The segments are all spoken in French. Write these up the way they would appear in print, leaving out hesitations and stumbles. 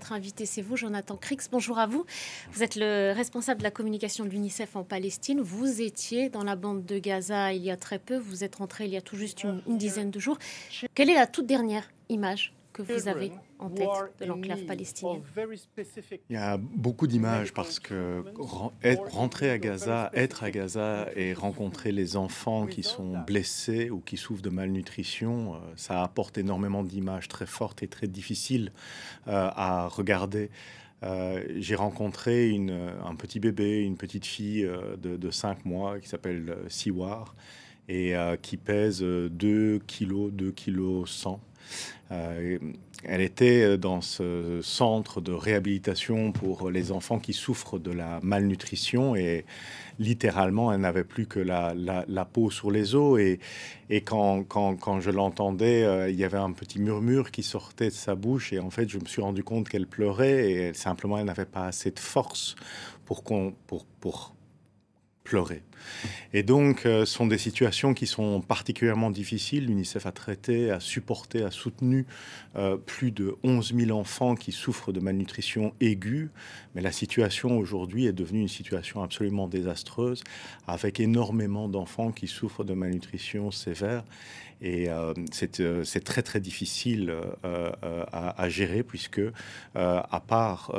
notre invité, c'est vous, Jonathan Crix. Bonjour à vous. Vous êtes le responsable de la communication de l'UNICEF en Palestine. Vous étiez dans la bande de Gaza il y a très peu. Vous êtes rentré il y a tout juste une dizaine de jours. Quelle est la toute dernière image que vous avez en tête de l'enclave palestinienne? Il y a beaucoup d'images parce que rentrer à Gaza, être à Gaza et rencontrer les enfants qui sont blessés ou qui souffrent de malnutrition, ça apporte énormément d'images très fortes et très difficiles à regarder. J'ai rencontré un petit bébé, une petite fille de 5 mois qui s'appelle Siwar et qui pèse 2 kilos, 2 kilos 100. Elle était dans ce centre de réhabilitation pour les enfants qui souffrent de la malnutrition et littéralement, elle n'avait plus que la peau sur les os. Et quand je l'entendais, il y avait un petit murmure qui sortait de sa bouche. Et en fait, je me suis rendu compte qu'elle pleurait et simplement, elle n'avait pas assez de force pour pleurer. Et donc, ce sont des situations qui sont particulièrement difficiles. L'UNICEF a traité, a supporté, a soutenu plus de 11 000 enfants qui souffrent de malnutrition aiguë. Mais la situation aujourd'hui est devenue une situation absolument désastreuse, avec énormément d'enfants qui souffrent de malnutrition sévère. Et c'est très très difficile à gérer puisque à part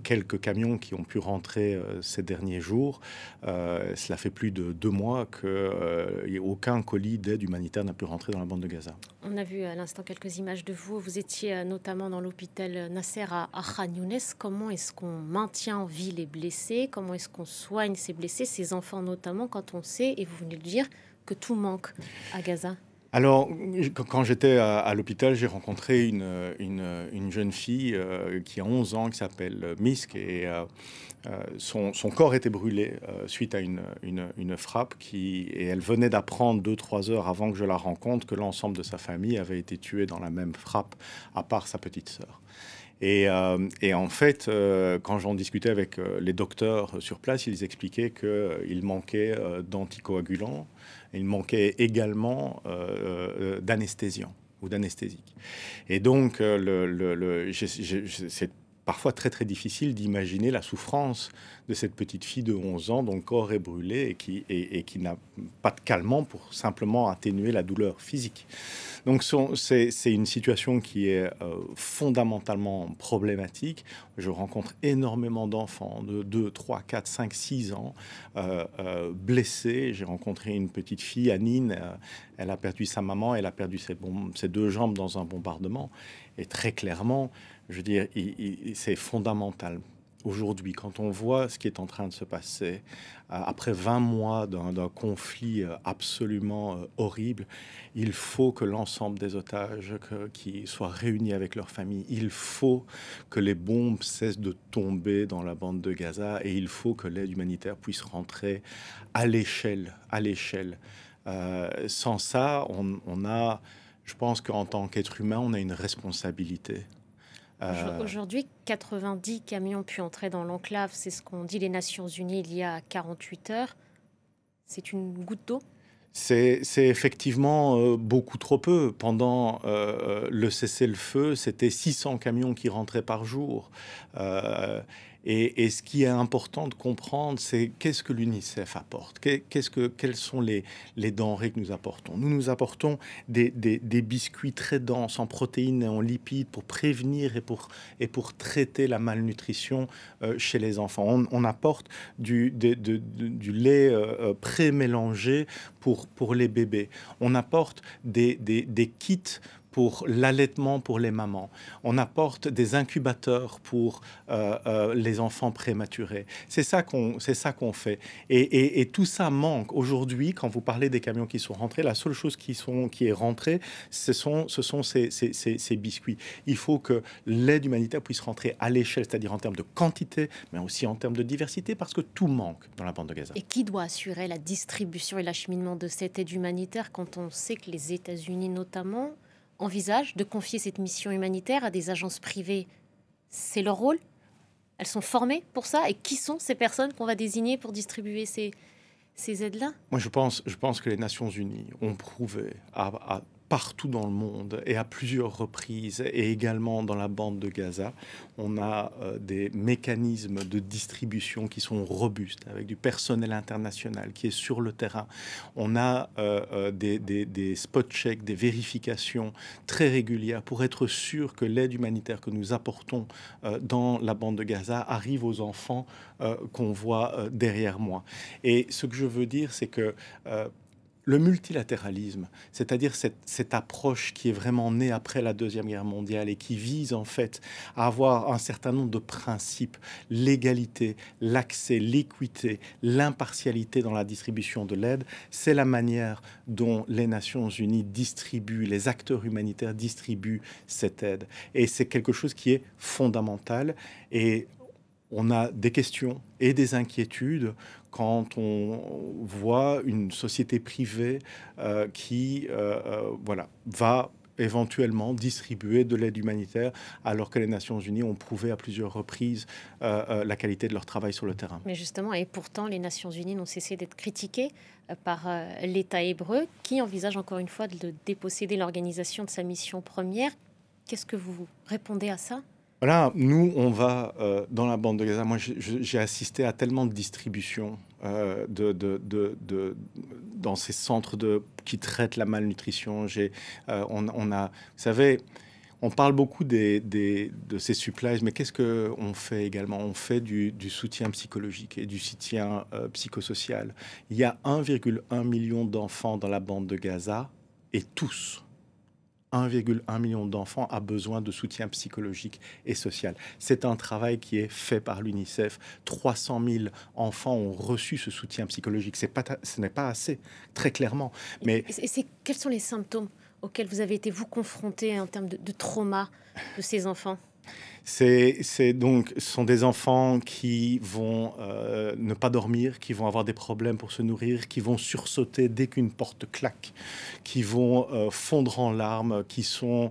quelques camions qui ont pu rentrer ces derniers jours, cela fait plus de 2 mois qu'aucun colis d'aide humanitaire n'a pu rentrer dans la bande de Gaza. On a vu à l'instant quelques images de vous. Vous étiez notamment dans l'hôpital Nasser à Khan Younes. Comment est-ce qu'on maintient en vie les blessés? Comment est-ce qu'on soigne ces blessés, ces enfants notamment, quand on sait, et vous venez de le dire, que tout manque à Gaza? Alors, quand j'étais à l'hôpital, j'ai rencontré une jeune fille qui a 11 ans, qui s'appelle Misk, et son corps était brûlé suite à une frappe, et elle venait d'apprendre 2-3 heures avant que je la rencontre que l'ensemble de sa famille avait été tué dans la même frappe, à part sa petite sœur. Et en fait, quand j'en discutais avec les docteurs sur place, ils expliquaient qu'il manquait d'anticoagulants, il manquait également d'anesthésiants ou d'anesthésiques. Et donc, c'est parfois très très difficile d'imaginer la souffrance de cette petite fille de 11 ans dont le corps est brûlé et qui n'a pas de calmant pour simplement atténuer la douleur physique. Donc c'est une situation qui est fondamentalement problématique. Je rencontre énormément d'enfants de 2, 3, 4, 5, 6 ans blessés. J'ai rencontré une petite fille, Anine, elle a perdu sa maman, elle a perdu ses 2 jambes dans un bombardement. Et très clairement, je veux dire, c'est fondamental. Aujourd'hui, quand on voit ce qui est en train de se passer, après 20 mois d'un conflit absolument horrible, il faut que l'ensemble des otages qui soient réunis avec leurs familles, il faut que les bombes cessent de tomber dans la bande de Gaza et il faut que l'aide humanitaire puisse rentrer à l'échelle. Sans ça, je pense qu'en tant qu'être humain, on a une responsabilité. Aujourd'hui, 90 camions ont pu entrer dans l'enclave. C'est ce qu'ont dit les Nations Unies il y a 48 heures. C'est une goutte d'eau? C'est effectivement beaucoup trop peu. Pendant le cessez-le-feu, c'était 600 camions qui rentraient par jour. Et ce qui est important de comprendre, c'est qu'est-ce que l'UNICEF apporte, quelles sont les denrées que nous apportons. Nous apportons des biscuits très denses en protéines et en lipides pour prévenir et pour traiter la malnutrition chez les enfants. On apporte du lait pré-mélangé pour les bébés. On apporte des kits pour l'allaitement pour les mamans. On apporte des incubateurs pour les enfants prématurés. C'est ça qu'on fait. Et tout ça manque. Aujourd'hui, quand vous parlez des camions qui sont rentrés, la seule chose qui est rentrée, ce sont ces biscuits. Il faut que l'aide humanitaire puisse rentrer à l'échelle, c'est-à-dire en termes de quantité, mais aussi en termes de diversité, parce que tout manque dans la bande de Gaza. Et qui doit assurer la distribution et l'acheminement de cette aide humanitaire quand on sait que les États-Unis notamment envisagent de confier cette mission humanitaire à des agences privées? C'est leur rôle? Elles sont formées pour ça? Et qui sont ces personnes qu'on va désigner pour distribuer ces aides-là? Moi, je pense que les Nations Unies ont prouvé à partout dans le monde et à plusieurs reprises, et également dans la bande de Gaza, on a des mécanismes de distribution qui sont robustes, avec du personnel international qui est sur le terrain. On a des spot checks, des vérifications très régulières pour être sûr que l'aide humanitaire que nous apportons dans la bande de Gaza arrive aux enfants qu'on voit derrière moi. Et ce que je veux dire, c'est que le multilatéralisme, c'est-à-dire cette approche qui est vraiment née après la Deuxième Guerre mondiale et qui vise en fait à avoir un certain nombre de principes, l'égalité, l'accès, l'équité, l'impartialité dans la distribution de l'aide, c'est la manière dont les Nations Unies distribuent, les acteurs humanitaires distribuent cette aide. Et c'est quelque chose qui est fondamental, et on a des questions et des inquiétudes quand on voit une société privée qui va éventuellement distribuer de l'aide humanitaire alors que les Nations Unies ont prouvé à plusieurs reprises la qualité de leur travail sur le terrain. Mais justement, et pourtant, les Nations Unies n'ont cessé d'être critiquées par l'État hébreu qui envisage encore une fois de déposséder l'organisation de sa mission première. Qu'est-ce que vous répondez à ça ? Voilà, nous, on va dans la bande de Gaza. Moi, j'ai assisté à tellement de distributions dans ces centres qui traitent la malnutrition. Vous savez, on parle beaucoup de ces supplies, mais qu'est-ce qu'on fait également? On fait du soutien psychologique et du soutien psychosocial. Il y a 1,1 million d'enfants dans la bande de Gaza, et tous 1,1 million d'enfants a besoin de soutien psychologique et social. C'est un travail qui est fait par l'UNICEF. 300 000 enfants ont reçu ce soutien psychologique. Ce n'est pas assez, très clairement. Mais quels sont les symptômes auxquels vous avez été, vous, confrontés en termes de trauma de ces enfants ? Ce sont des enfants qui vont ne pas dormir, qui vont avoir des problèmes pour se nourrir, qui vont sursauter dès qu'une porte claque, qui vont fondre en larmes, qui ont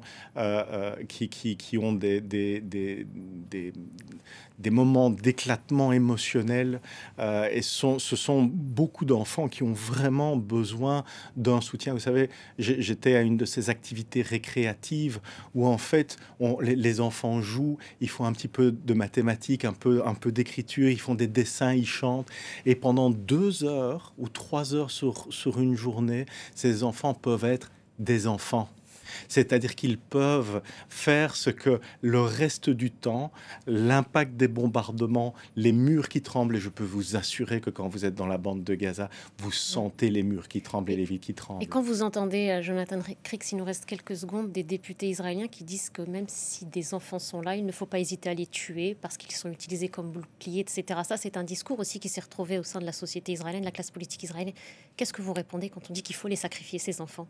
des moments d'éclatement émotionnel. Et ce sont beaucoup d'enfants qui ont vraiment besoin d'un soutien. Vous savez, j'étais à une de ces activités récréatives où en fait les enfants jouent, ils font un petit peu de mathématiques, un peu d'écriture, ils font des dessins, ils chantent. Et pendant 2 heures ou 3 heures sur une journée, ces enfants peuvent être des enfants. C'est-à-dire qu'ils peuvent faire ce que le reste du temps, l'impact des bombardements, les murs qui tremblent, et je peux vous assurer que quand vous êtes dans la bande de Gaza, vous sentez les murs qui tremblent et les villes qui tremblent. Et quand vous entendez, Jonathan Crix, il nous reste quelques secondes, des députés israéliens qui disent que même si des enfants sont là, il ne faut pas hésiter à les tuer parce qu'ils sont utilisés comme boucliers, etc. Ça, c'est un discours aussi qui s'est retrouvé au sein de la société israélienne, de la classe politique israélienne. Qu'est-ce que vous répondez quand on dit qu'il faut les sacrifier, ces enfants?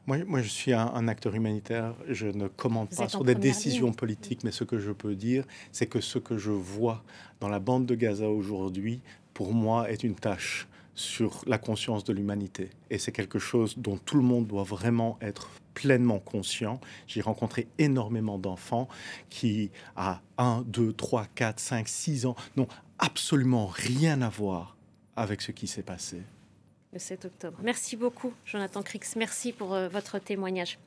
Moi, je suis un acteur humanitaire. Je ne commente pas sur des décisions politiques, mais ce que je peux dire, c'est que ce que je vois dans la bande de Gaza aujourd'hui, pour moi, est une tâche sur la conscience de l'humanité. Et c'est quelque chose dont tout le monde doit vraiment être pleinement conscient. J'ai rencontré énormément d'enfants qui, à 1, 2, 3, 4, 5, 6 ans, n'ont absolument rien à voir avec ce qui s'est passé. Le 7 octobre. Merci beaucoup, Jonathan Crix. Merci pour votre témoignage.